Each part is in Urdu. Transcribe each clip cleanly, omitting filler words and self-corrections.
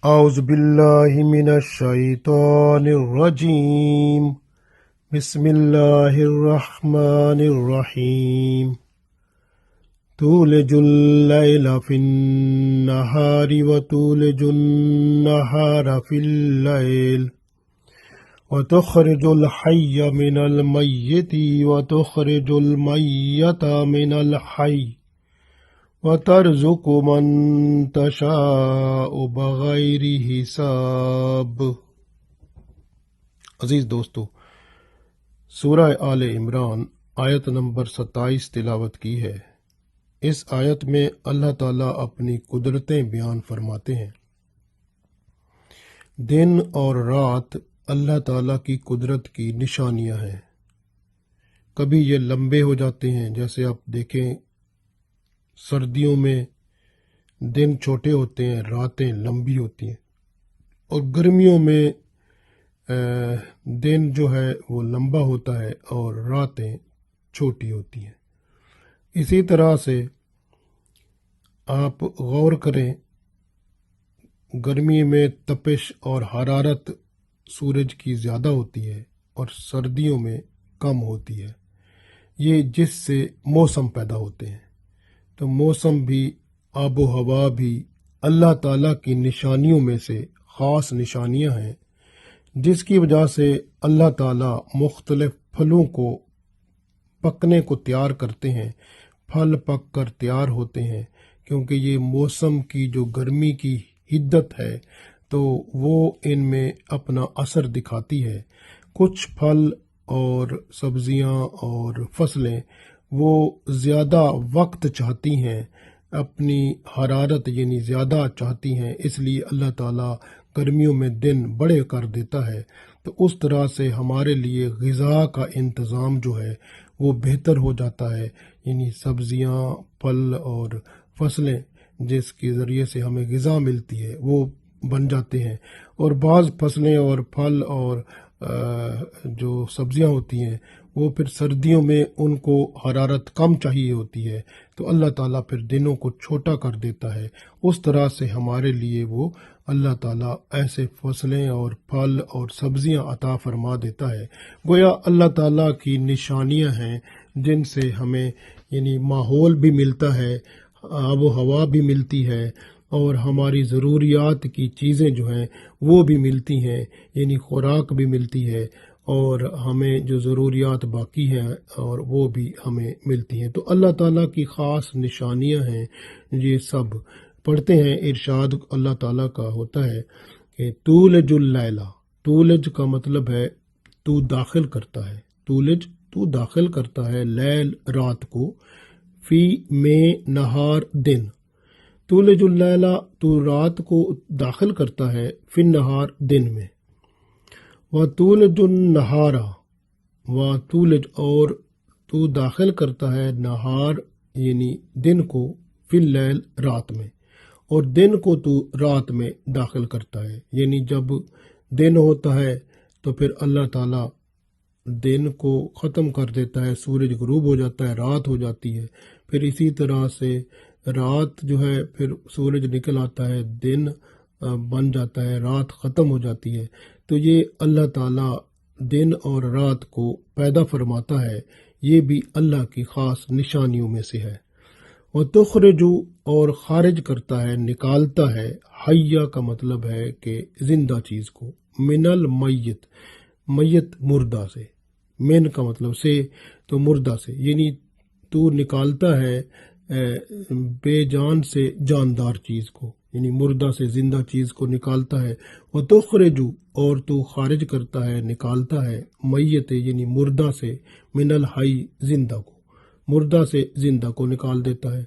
اعوذ باللہ من الشیطان الرجیم بسم اللہ الرحمن الرحیم تولج اللیل فی النہار وتولج النہار فی اللیل وتخرج الحی من المیت وتخرج المیت من الحی وَتَرْزُقُ مَن تَشَاءُ بِغَيْرِ حساب۔ عزیز دوستو، سورہ آل عمران آیت نمبر 27 تلاوت کی ہے۔ اس آیت میں اللہ تعالیٰ اپنی قدرتیں بیان فرماتے ہیں۔ دن اور رات اللہ تعالیٰ کی قدرت کی نشانیاں ہیں۔ کبھی یہ لمبے ہو جاتے ہیں، جیسے آپ دیکھیں سردیوں میں دن چھوٹے ہوتے ہیں، راتیں لمبی ہوتی ہیں، اور گرمیوں میں دن جو ہے وہ لمبا ہوتا ہے اور راتیں چھوٹی ہوتی ہیں۔ اسی طرح سے آپ غور کریں، گرمی میں تپش اور حرارت سورج کی زیادہ ہوتی ہے اور سردیوں میں کم ہوتی ہے، یہ جس سے موسم پیدا ہوتے ہیں۔ تو موسم بھی، آب و ہوا بھی اللہ تعالیٰ کی نشانیوں میں سے خاص نشانیاں ہیں، جس کی وجہ سے اللہ تعالیٰ مختلف پھلوں کو پکنے کو تیار کرتے ہیں، پھل پک کر تیار ہوتے ہیں، کیونکہ یہ موسم کی جو گرمی کی حدت ہے تو وہ ان میں اپنا اثر دکھاتی ہے۔ کچھ پھل اور سبزیاں اور فصلیں وہ زیادہ وقت چاہتی ہیں، اپنی حرارت یعنی زیادہ چاہتی ہیں، اس لیے اللہ تعالیٰ گرمیوں میں دن بڑے کر دیتا ہے۔ تو اس طرح سے ہمارے لیے غذا کا انتظام جو ہے وہ بہتر ہو جاتا ہے، یعنی سبزیاں، پھل اور فصلیں جس کے ذریعے سے ہمیں غذا ملتی ہے وہ بن جاتے ہیں۔ اور بعض فصلیں اور پھل اور جو سبزیاں ہوتی ہیں وہ پھر سردیوں میں ان کو حرارت کم چاہیے ہوتی ہے، تو اللہ تعالیٰ پھر دنوں کو چھوٹا کر دیتا ہے۔ اس طرح سے ہمارے لیے وہ اللہ تعالیٰ ایسے فصلیں اور پھل اور سبزیاں عطا فرما دیتا ہے۔ گویا اللہ تعالیٰ کی نشانیاں ہیں جن سے ہمیں یعنی ماحول بھی ملتا ہے، آب و ہوا بھی ملتی ہے، اور ہماری ضروریات کی چیزیں جو ہیں وہ بھی ملتی ہیں، یعنی خوراک بھی ملتی ہے، اور ہمیں جو ضروریات باقی ہیں اور وہ بھی ہمیں ملتی ہیں۔ تو اللہ تعالیٰ کی خاص نشانیاں ہیں یہ سب۔ پڑھتے ہیں، ارشاد اللہ تعالیٰ کا ہوتا ہے کہ تولج اللیل، تولج کا مطلب ہے تو داخل کرتا ہے، تولج تو داخل کرتا ہے، لیل رات کو، فی میں نہار دن، تولج اللیل تو رات کو داخل کرتا ہے، فی النہار دن میں، وَتُولِجُ النَّهَارَ، وَتُولِج اور تو داخل کرتا ہے نہار یعنی دن کو، فی اللیل رات میں، اور دن کو تو رات میں داخل کرتا ہے، یعنی جب دن ہوتا ہے تو پھر اللہ تعالیٰ دن کو ختم کر دیتا ہے، سورج غروب ہو جاتا ہے، رات ہو جاتی ہے، پھر اسی طرح سے رات جو ہے پھر سورج نکل آتا ہے، دن بن جاتا ہے، رات ختم ہو جاتی ہے۔ تو یہ اللہ تعالیٰ دن اور رات کو پیدا فرماتا ہے، یہ بھی اللہ کی خاص نشانیوں میں سے ہے۔ وَتُخْرِجُ اور خارج کرتا ہے، نکالتا ہے، حیہ کا مطلب ہے کہ زندہ چیز کو، من المیت، میت مردہ سے، من کا مطلب سے، تو مردہ سے، یعنی تو نکالتا ہے بے جان سے جاندار چیز کو، یعنی مردہ سے زندہ چیز کو نکالتا ہے۔ وَتُخْرِجُ اور تو خارج کرتا ہے، نکالتا ہے، میت یعنی مردہ سے، من الحی زندہ کو، مردہ سے زندہ کو نکال دیتا ہے۔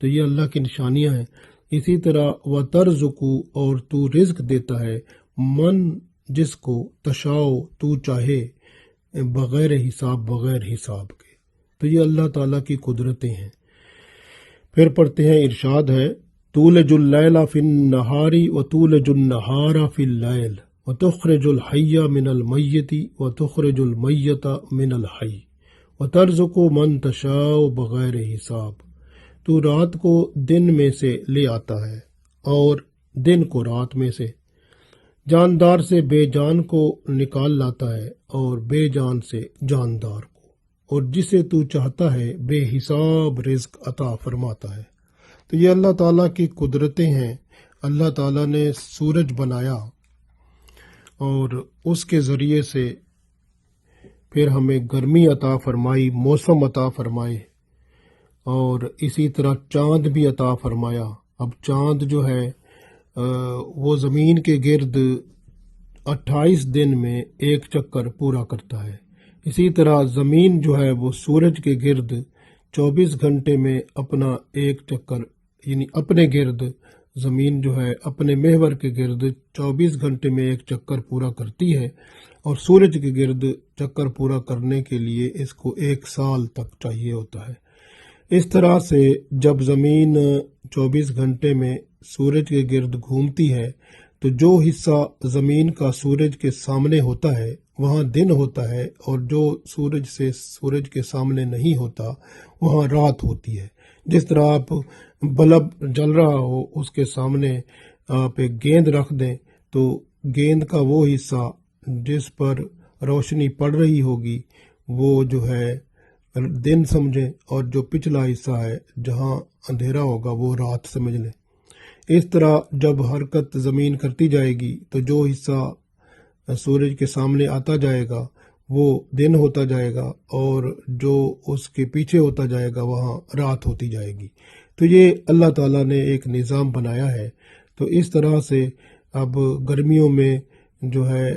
تو یہ اللہ کی نشانیاں ہیں۔ اسی طرح وَتَرْزُقُ اور تو رزق دیتا ہے، من جس کو، تشاء تو چاہے، بغیر حساب، بغیر حساب کے۔ تو یہ اللہ تعالیٰ کی قدرتیں ہیں۔ پھر پڑھتے ہیں، ارشاد ہے تولج اللیل فی النہار وتولج النہار فی اللیل وتخرج الحی من المیت وتخرج المیت من الحی وترزق من تشاء بغیر حساب۔ تو رات کو دن میں سے لے آتا ہے اور دن کو رات میں سے، جاندار سے بے جان کو نکال لاتا ہے اور بے جان سے جاندار کو، اور جسے تو چاہتا ہے بے حساب رزق عطا فرماتا ہے۔ تو یہ اللہ تعالیٰ کی قدرتیں ہیں۔ اللہ تعالیٰ نے سورج بنایا اور اس کے ذریعے سے پھر ہمیں گرمی عطا فرمائی، موسم عطا فرمائے، اور اسی طرح چاند بھی عطا فرمایا۔ اب چاند جو ہے وہ زمین کے گرد 28 دن میں ایک چکر پورا کرتا ہے۔ اسی طرح زمین جو ہے وہ سورج کے گرد 24 گھنٹے میں اپنا ایک چکر، یعنی اپنے گرد زمین جو ہے اپنے محور کے گرد 24 گھنٹے میں ایک چکر پورا کرتی ہے، اور سورج کے گرد چکر پورا کرنے کے لیے اس کو 1 سال تک چاہیے ہوتا ہے۔ اس طرح سے جب زمین 24 گھنٹے میں سورج کے گرد گھومتی ہے تو جو حصہ زمین کا سورج کے سامنے ہوتا ہے وہاں دن ہوتا ہے، اور جو سورج کے سامنے نہیں ہوتا وہاں رات ہوتی ہے۔ جس طرح آپ بلب جل رہا ہو، اس کے سامنے آپ ایک گیند رکھ دیں تو گیند کا وہ حصہ جس پر روشنی پڑ رہی ہوگی وہ جو ہے دن سمجھیں، اور جو پچھلا حصہ ہے جہاں اندھیرا ہوگا وہ رات سمجھ لیں۔ اس طرح جب حرکت زمین کرتی جائے گی تو جو حصہ سورج کے سامنے آتا جائے گا وہ دن ہوتا جائے گا، اور جو اس کے پیچھے ہوتا جائے گا وہاں رات ہوتی جائے گی۔ تو یہ اللہ تعالیٰ نے ایک نظام بنایا ہے۔ تو اس طرح سے اب گرمیوں میں جو ہے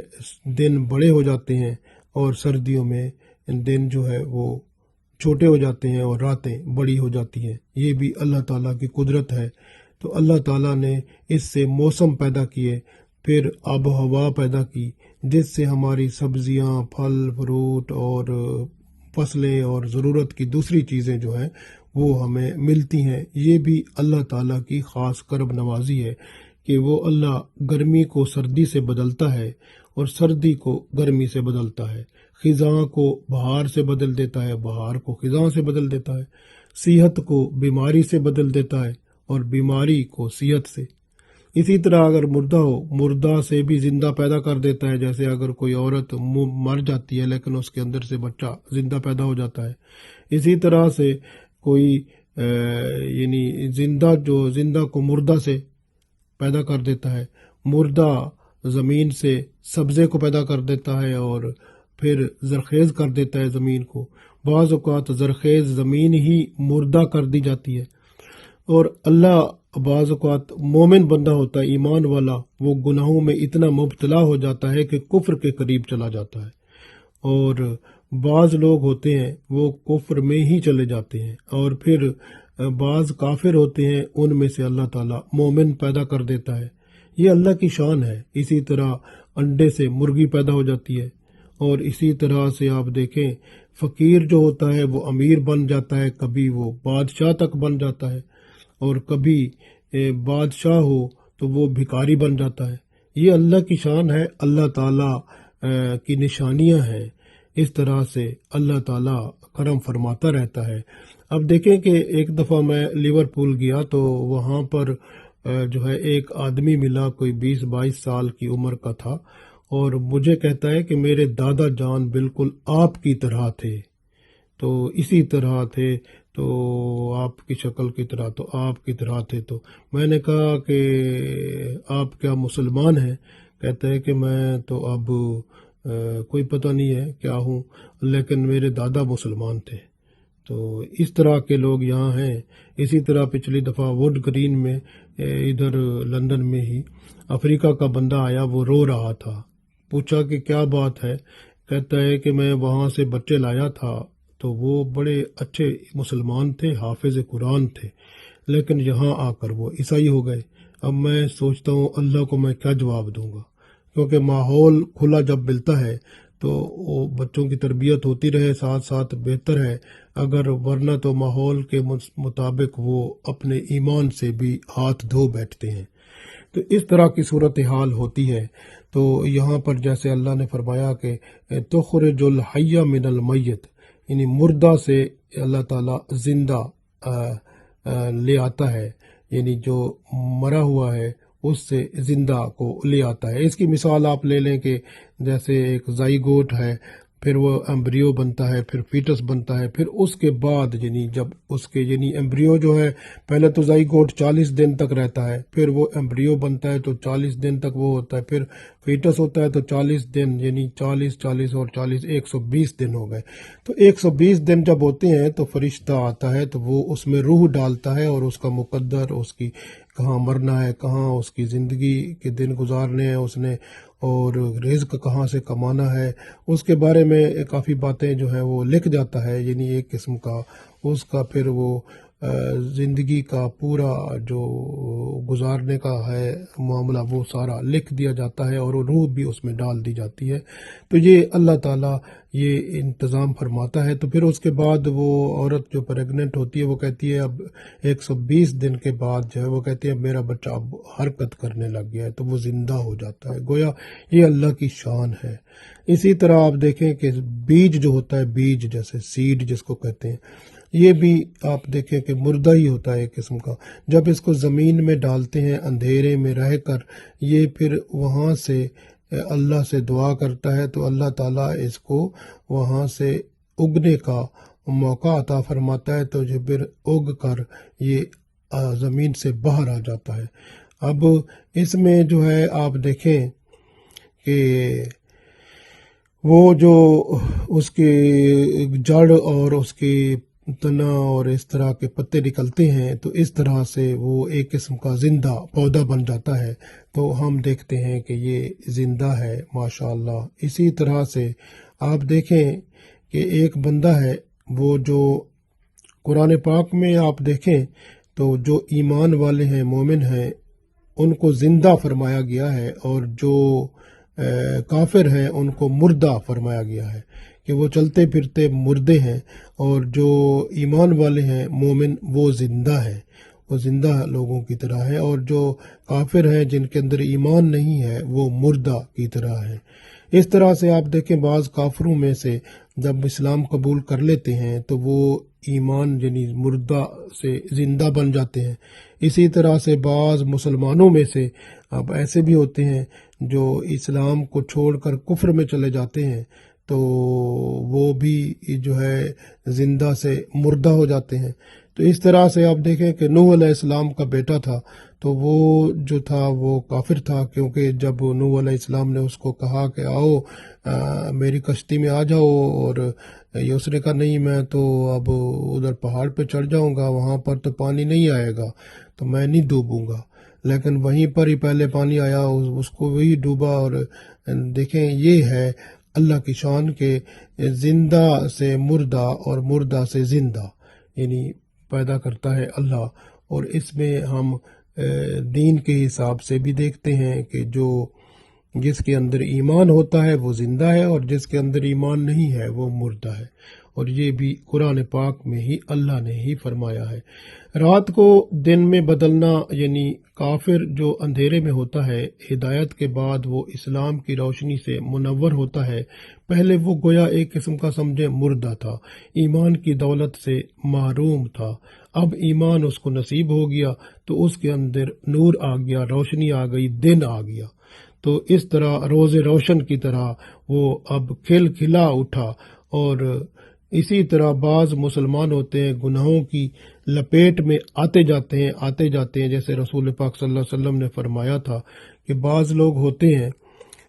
دن بڑے ہو جاتے ہیں، اور سردیوں میں دن جو ہے وہ چھوٹے ہو جاتے ہیں اور راتیں بڑی ہو جاتی ہیں۔ یہ بھی اللہ تعالیٰ کی قدرت ہے۔ تو اللہ تعالیٰ نے اس سے موسم پیدا کیے، پھر آب و ہوا پیدا کی، جس سے ہماری سبزیاں، پھل فروٹ اور فصلیں اور ضرورت کی دوسری چیزیں جو ہیں وہ ہمیں ملتی ہیں۔ یہ بھی اللہ تعالیٰ کی خاص کرم نوازی ہے کہ وہ اللہ گرمی کو سردی سے بدلتا ہے اور سردی کو گرمی سے بدلتا ہے، خزاں کو بہار سے بدل دیتا ہے، بہار کو خزاں سے بدل دیتا ہے، صحت کو بیماری سے بدل دیتا ہے اور بیماری کو صحت سے۔ اسی طرح اگر مردہ ہو، مردہ سے بھی زندہ پیدا کر دیتا ہے۔ جیسے اگر کوئی عورت مر جاتی ہے لیکن اس کے اندر سے بچہ زندہ پیدا ہو جاتا ہے، اسی طرح سے کوئی یعنی زندہ کو مردہ سے پیدا کر دیتا ہے، مردہ زمین سے سبزے کو پیدا کر دیتا ہے اور پھر زرخیز کر دیتا ہے زمین کو۔ بعض اوقات زرخیز زمین ہی مردہ کر دی جاتی ہے، اور اللہ بعض اوقات مومن بندہ ہوتا ہے، ایمان والا، وہ گناہوں میں اتنا مبتلا ہو جاتا ہے کہ کفر کے قریب چلا جاتا ہے، اور بعض لوگ ہوتے ہیں وہ کفر میں ہی چلے جاتے ہیں، اور پھر بعض کافر ہوتے ہیں، ان میں سے اللہ تعالیٰ مومن پیدا کر دیتا ہے۔ یہ اللہ کی شان ہے۔ اسی طرح انڈے سے مرغی پیدا ہو جاتی ہے، اور اسی طرح سے آپ دیکھیں فقیر جو ہوتا ہے وہ امیر بن جاتا ہے، کبھی وہ بادشاہ تک بن جاتا ہے، اور کبھی بادشاہ ہو تو وہ بھکاری بن جاتا ہے۔ یہ اللہ کی شان ہے، اللہ تعالیٰ کی نشانیاں ہیں۔ اس طرح سے اللہ تعالیٰ کرم فرماتا رہتا ہے۔ اب دیکھیں کہ ایک دفعہ میں لیورپول گیا تو وہاں پر جو ہے ایک آدمی ملا، کوئی 20-22 سال کی عمر کا تھا، اور مجھے کہتا ہے کہ میرے دادا جان بالکل آپ کی طرح تھے، تو اسی طرح تھے، تو آپ کی شکل کی طرح، تو آپ کی طرح تھے۔ تو میں نے کہا کہ آپ کیا مسلمان ہیں؟ کہتا ہے کہ میں تو اب کوئی پتہ نہیں ہے کیا ہوں، لیکن میرے دادا مسلمان تھے۔ تو اس طرح کے لوگ یہاں ہیں۔ اسی طرح پچھلی دفعہ ووڈ گرین میں ادھر لندن میں ہی افریقہ کا بندہ آیا، وہ رو رہا تھا۔ پوچھا کہ کیا بات ہے؟ کہتا ہے کہ میں وہاں سے بچے لایا تھا، تو وہ بڑے اچھے مسلمان تھے، حافظ قرآن تھے، لیکن یہاں آ کر وہ عیسائی ہو گئے۔ اب میں سوچتا ہوں اللہ کو میں کیا جواب دوں گا، کیونکہ ماحول کھلا جب ملتا ہے تو وہ بچوں کی تربیت ہوتی رہے ساتھ ساتھ بہتر ہے، اگر ورنہ تو ماحول کے مطابق وہ اپنے ایمان سے بھی ہاتھ دھو بیٹھتے ہیں۔ تو اس طرح کی صورتحال ہوتی ہے۔ تو یہاں پر جیسے اللہ نے فرمایا کہ تخرج الحی من المیت، یعنی مردہ سے اللہ تعالیٰ زندہ لے آتا ہے، یعنی جو مرا ہوا ہے اس سے زندہ کو لے آتا ہے۔ اس کی مثال آپ لے لیں کہ جیسے ایک زائگوٹ ہے، پھر وہ ایمبریو بنتا ہے، پھر فیٹس بنتا ہے، پھر اس کے بعد جب اس کے ایمبریو جو ہے، پہلے تو زائگوٹ 40 دن تک رہتا ہے، پھر وہ ایمبریو بنتا ہے تو 40 دن تک وہ ہوتا ہے، پھر فیٹس ہوتا ہے تو 40 دن، 40 اور 40 120 دن ہو گئے۔ تو 120 دن جب ہوتے ہیں تو فرشتہ آتا ہے، تو وہ اس میں روح ڈالتا ہے اور اس کا مقدر، اس کی کہاں مرنا ہے، کہاں اس کی زندگی کے دن گزارنے ہیں اس نے، اور رزق کہاں سے کمانا ہے، اس کے بارے میں کافی باتیں جو ہیں وہ لکھ جاتا ہے۔ ایک قسم کا اس کا پھر وہ زندگی کا پورا جو گزارنے کا ہے معاملہ وہ سارا لکھ دیا جاتا ہے، اور وہ روح بھی اس میں ڈال دی جاتی ہے۔ تو یہ اللہ تعالیٰ یہ انتظام فرماتا ہے۔ تو پھر اس کے بعد وہ عورت جو پریگننٹ ہوتی ہے وہ کہتی ہے اب 120 دن کے بعد جو ہے وہ کہتی ہے میرا بچہ اب حرکت کرنے لگ گیا ہے، تو وہ زندہ ہو جاتا ہے۔ گویا یہ اللہ کی شان ہے۔ اسی طرح آپ دیکھیں کہ بیج جو ہوتا ہے، بیج جیسے سیڈ جس کو کہتے ہیں، یہ بھی آپ دیکھیں کہ مردہ ہی ہوتا ہے ایک قسم کا۔ جب اس کو زمین میں ڈالتے ہیں اندھیرے میں رہ کر، یہ پھر وہاں سے اللہ سے دعا کرتا ہے تو اللہ تعالیٰ اس کو وہاں سے اگنے کا موقع عطا فرماتا ہے، تو یہ پھر اگ کر یہ زمین سے باہر آ جاتا ہے۔ اب اس میں جو ہے آپ دیکھیں کہ وہ جو اس کے جڑ اور اس کے تنا اور اس طرح کے پتے نکلتے ہیں، تو اس طرح سے وہ ایک قسم کا زندہ پودا بن جاتا ہے، تو ہم دیکھتے ہیں کہ یہ زندہ ہے ماشاءاللہ۔ اسی طرح سے آپ دیکھیں کہ ایک بندہ ہے، وہ جو قرآن پاک میں آپ دیکھیں تو جو ایمان والے ہیں، مومن ہیں، ان کو زندہ فرمایا گیا ہے، اور جو کافر ہیں ان کو مردہ فرمایا گیا ہے، کہ وہ چلتے پھرتے مردے ہیں، اور جو ایمان والے ہیں مومن وہ زندہ ہیں، وہ زندہ لوگوں کی طرح ہے، اور جو کافر ہیں جن کے اندر ایمان نہیں ہے وہ مردہ کی طرح ہے۔ اس طرح سے آپ دیکھیں بعض کافروں میں سے جب اسلام قبول کر لیتے ہیں تو وہ ایمان مردہ سے زندہ بن جاتے ہیں۔ اسی طرح سے بعض مسلمانوں میں سے اب ایسے بھی ہوتے ہیں جو اسلام کو چھوڑ کر کفر میں چلے جاتے ہیں، تو وہ بھی جو ہے زندہ سے مردہ ہو جاتے ہیں۔ تو اس طرح سے آپ دیکھیں کہ نوح علیہ السلام کا بیٹا تھا، تو وہ جو تھا وہ کافر تھا، کیونکہ جب نوح علیہ السلام نے اس کو کہا کہ آؤ میری کشتی میں آ جاؤ، اور اس نے کہا نہیں میں تو اب ادھر پہاڑ پہ چڑھ جاؤں گا، وہاں پر تو پانی نہیں آئے گا تو میں نہیں ڈوبوں گا، لیکن وہیں پر ہی پہلے پانی آیا، اس کو وہی ڈوبا۔ اور دیکھیں یہ ہے اللہ کی شان کے زندہ سے مردہ اور مردہ سے زندہ پیدا کرتا ہے اللہ۔ اور اس میں ہم دین کے حساب سے بھی دیکھتے ہیں کہ جس کے اندر ایمان ہوتا ہے وہ زندہ ہے، اور جس کے اندر ایمان نہیں ہے وہ مردہ ہے، اور یہ بھی قرآن پاک میں ہی اللہ نے ہی فرمایا ہے۔ رات کو دن میں بدلنا، کافر جو اندھیرے میں ہوتا ہے، ہدایت کے بعد وہ اسلام کی روشنی سے منور ہوتا ہے، پہلے وہ گویا ایک قسم کا سمجھے مردہ تھا، ایمان کی دولت سے محروم تھا، اب ایمان اس کو نصیب ہو گیا تو اس کے اندر نور آ گیا، روشنی آ گئی، دن آ گیا، تو اس طرح روز روشن کی طرح وہ اب کھل کھلا اٹھا۔ اور اسی طرح بعض مسلمان ہوتے ہیں گناہوں کی لپیٹ میں آتے جاتے ہیں، جیسے رسول پاک صلی اللہ علیہ وسلم نے فرمایا تھا کہ بعض لوگ ہوتے ہیں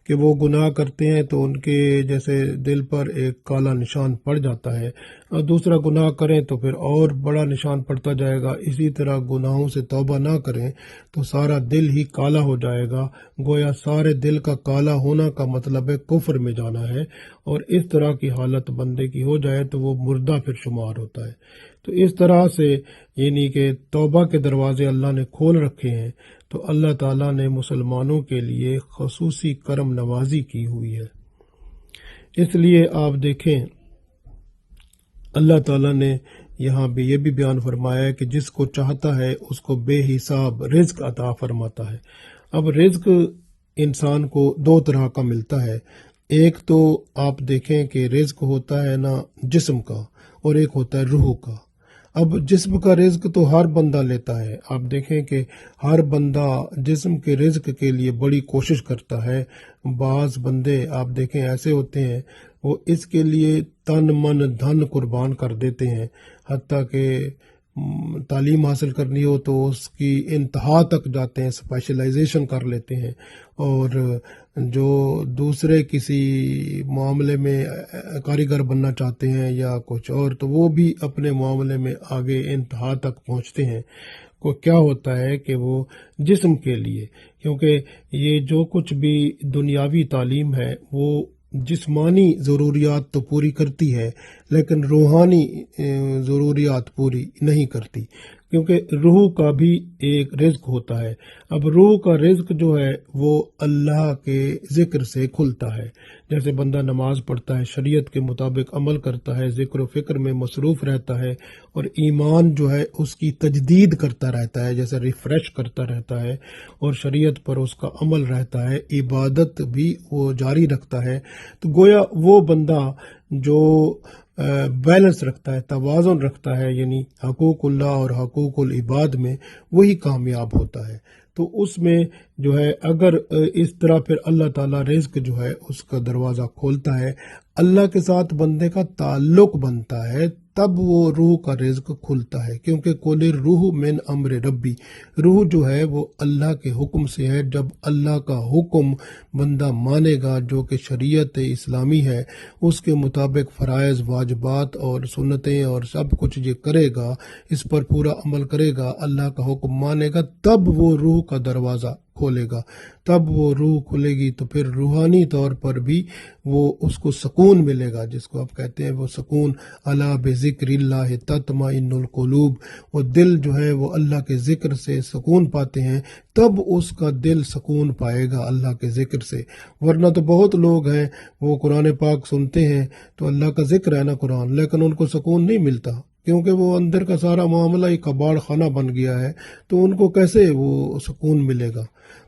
کہ وہ گناہ کرتے ہیں تو ان کے جیسے دل پر ایک کالا نشان پڑ جاتا ہے، اور دوسرا گناہ کریں تو پھر اور بڑا نشان پڑتا جائے گا، اسی طرح گناہوں سے توبہ نہ کریں تو سارا دل ہی کالا ہو جائے گا، گویا سارے دل کا کالا ہونا کا مطلب ہے کفر میں جانا ہے، اور اس طرح کی حالت بندے کی ہو جائے تو وہ مردہ پھر شمار ہوتا ہے۔ تو اس طرح سے کہ توبہ کے دروازے اللہ نے کھول رکھے ہیں، تو اللہ تعالیٰ نے مسلمانوں کے لیے خصوصی کرم نوازی کی ہوئی ہے۔ اس لیے آپ دیکھیں اللہ تعالیٰ نے یہاں بھی یہ بھی بیان فرمایا ہے کہ جس کو چاہتا ہے اس کو بے حساب رزق عطا فرماتا ہے۔ اب رزق انسان کو دو طرح کا ملتا ہے، ایک تو آپ دیکھیں کہ رزق ہوتا ہے نا جسم کا، اور ایک ہوتا ہے روح کا۔ اب جسم کا رزق تو ہر بندہ لیتا ہے، آپ دیکھیں کہ ہر بندہ جسم کے رزق کے لیے بڑی کوشش کرتا ہے۔ بعض بندے آپ دیکھیں ایسے ہوتے ہیں وہ اس کے لیے تن من دھن قربان کر دیتے ہیں، حتیٰ کہ تعلیم حاصل کرنی ہو تو اس کی انتہا تک جاتے ہیں، اسپیشلائزیشن کر لیتے ہیں، اور جو دوسرے کسی معاملے میں کاریگر بننا چاہتے ہیں یا کچھ اور، تو وہ بھی اپنے معاملے میں آگے انتہا تک پہنچتے ہیں۔ کو کیا ہوتا ہے کہ وہ جسم کے لیے، کیونکہ یہ جو کچھ بھی دنیاوی تعلیم ہے وہ جسمانی ضروریات تو پوری کرتی ہے لیکن روحانی ضروریات پوری نہیں کرتی، کیونکہ روح کا بھی ایک رزق ہوتا ہے۔ اب روح کا رزق جو ہے وہ اللہ کے ذکر سے کھلتا ہے، جیسے بندہ نماز پڑھتا ہے، شریعت کے مطابق عمل کرتا ہے، ذکر و فکر میں مصروف رہتا ہے، اور ایمان جو ہے اس کی تجدید کرتا رہتا ہے، جیسے ریفریش کرتا رہتا ہے، اور شریعت پر اس کا عمل رہتا ہے، عبادت بھی وہ جاری رکھتا ہے، تو گویا وہ بندہ جو بیلنس رکھتا ہے، توازن رکھتا ہے، یعنی حقوق اللہ اور حقوق العباد میں، وہی کامیاب ہوتا ہے۔ تو اس میں جو ہے اگر اس طرح پھر اللہ تعالیٰ رزق جو ہے اس کا دروازہ کھولتا ہے، اللہ کے ساتھ بندے کا تعلق بنتا ہے، تب وہ روح کا رزق کھلتا ہے، کیونکہ قل الروح من امر ربی، روح جو ہے وہ اللہ کے حکم سے ہے۔ جب اللہ کا حکم بندہ مانے گا جو کہ شریعت اسلامی ہے، اس کے مطابق فرائض واجبات اور سنتیں اور سب کچھ یہ کرے گا، اس پر پورا عمل کرے گا، اللہ کا حکم مانے گا، تب وہ روح کا دروازہ کھولے گا۔ تب وہ روح کھلے گی تو پھر روحانی طور پر بھی وہ اس کو سکون ملے گا، جس کو آپ کہتے ہیں وہ سکون، الا بذکر اللہ تطمئن القلوب، وہ دل جو ہے وہ اللہ کے ذکر سے سکون پاتے ہیں، تب اس کا دل سکون پائے گا اللہ کے ذکر سے۔ ورنہ تو بہت لوگ ہیں وہ قرآن پاک سنتے ہیں تو اللہ کا ذکر ہے نا قرآن، لیکن ان کو سکون نہیں ملتا، کیونکہ وہ اندر کا سارا معاملہ ایک کباڑ خانہ بن گیا ہے، تو ان کو کیسے وہ سکون ملے گا؟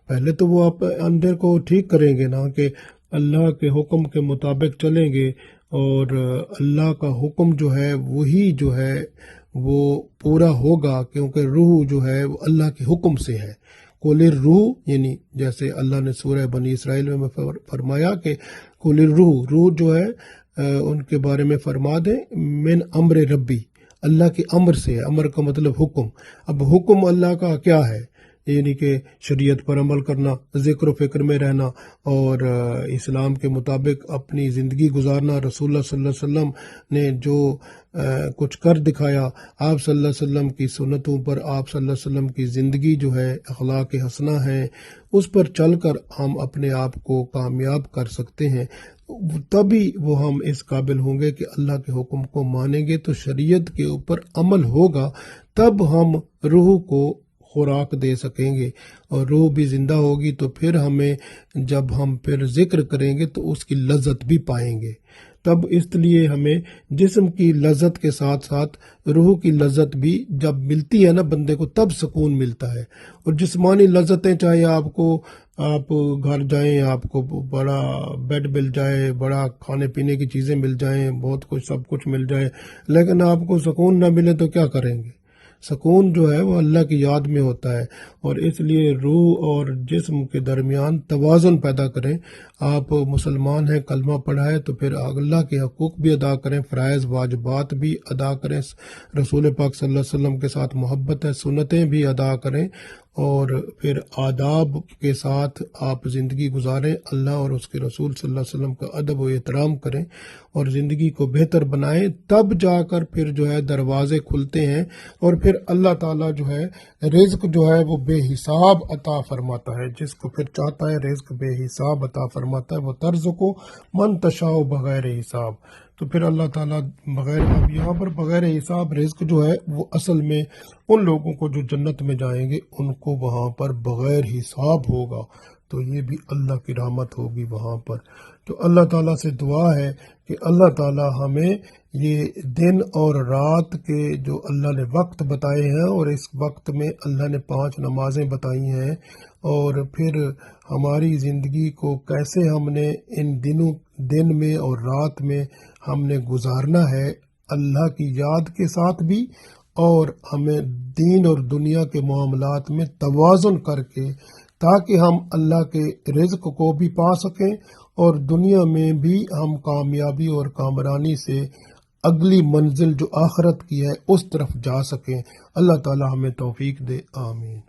پہلے تو وہ اندر کو ٹھیک کریں گے نا، کہ اللہ کے حکم کے مطابق چلیں گے، اور اللہ کا حکم جو ہے وہی جو ہے وہ پورا ہوگا، کیونکہ روح جو ہے وہ اللہ کے حکم سے ہے۔ قل الروح، یعنی جیسے اللہ نے سورہ بنی اسرائیل میں فرمایا کہ قل الروح، روح جو ہے ان کے بارے میں فرما دیں من امر ربی، اللہ کے امر سے ہے، امر کا مطلب حکم۔ اب حکم اللہ کا کیا ہے؟ یعنی کہ شریعت پر عمل کرنا، ذکر و فکر میں رہنا، اور اسلام کے مطابق اپنی زندگی گزارنا۔ رسول اللہ صلی اللہ علیہ وسلم نے جو کچھ کر دکھایا، آپ صلی اللہ علیہ وسلم کی سنتوں پر، آپ صلی اللہ علیہ وسلم کی زندگی جو ہے اخلاق حسنہ ہے، اس پر چل کر ہم اپنے آپ کو کامیاب کر سکتے ہیں۔ تبھی وہ ہم اس قابل ہوں گے کہ اللہ کے حکم کو مانیں گے، تو شریعت کے اوپر عمل ہوگا، تب ہم روح کو خوراک دے سکیں گے، اور روح بھی زندہ ہوگی، تو پھر ہمیں جب ہم پھر ذکر کریں گے تو اس کی لذت بھی پائیں گے۔ تب اس لیے ہمیں جسم کی لذت کے ساتھ ساتھ روح کی لذت بھی جب ملتی ہے نا بندے کو، تب سکون ملتا ہے۔ اور جسمانی لذتیں، چاہے آپ گھر جائیں، آپ کو بڑا بیڈ مل جائے، بڑا کھانے پینے کی چیزیں مل جائیں، بہت کچھ سب کچھ مل جائے، لیکن آپ کو سکون نہ ملے تو کیا کریں گے؟ سکون جو ہے وہ اللہ کی یاد میں ہوتا ہے، اور اس لیے روح اور جسم کے درمیان توازن پیدا کریں۔ آپ مسلمان ہیں، کلمہ پڑھا ہے، تو پھر اللہ کے حقوق بھی ادا کریں، فرائض واجبات بھی ادا کریں، رسول پاک صلی اللہ علیہ وسلم کے ساتھ محبت ہے، سنتیں بھی ادا کریں، اور پھر آداب کے ساتھ آپ زندگی گزاریں، اللہ اور اس کے رسول صلی اللہ علیہ وسلم کا ادب و احترام کریں، اور زندگی کو بہتر بنائیں، تب جا کر پھر جو ہے دروازے کھلتے ہیں، اور پھر اللہ تعالیٰ جو ہے رزق جو ہے وہ بے حساب عطا فرماتا ہے، جس کو پھر چاہتا ہے رزق بے حساب عطا فرماتا ہے، وہ طرز کو من تشاء بغیر حساب۔ تو پھر اللہ تعالیٰ بغیر، اب یہاں پر بغیر حساب رزق جو ہے وہ اصل میں ان لوگوں کو جو جنت میں جائیں گے ان کو وہاں پر بغیر حساب ہوگا، تو یہ بھی اللہ کی رحمت ہوگی وہاں پر۔ تو اللہ تعالیٰ سے دعا ہے کہ اللہ تعالیٰ ہمیں یہ دن اور رات کے جو اللہ نے وقت بتائے ہیں، اور اس وقت میں اللہ نے 5 نمازیں بتائی ہیں، اور پھر ہماری زندگی کو کیسے ہم نے ان دن میں اور رات میں ہم نے گزارنا ہے، اللہ کی یاد کے ساتھ بھی اور ہمیں دین اور دنیا کے معاملات میں توازن کر کے، تاکہ ہم اللہ کے رزق کو بھی پا سکیں اور دنیا میں بھی ہم کامیابی اور کامرانی سے اگلی منزل جو آخرت کی ہے اس طرف جا سکیں۔ اللہ تعالی ہمیں توفیق دے، آمین۔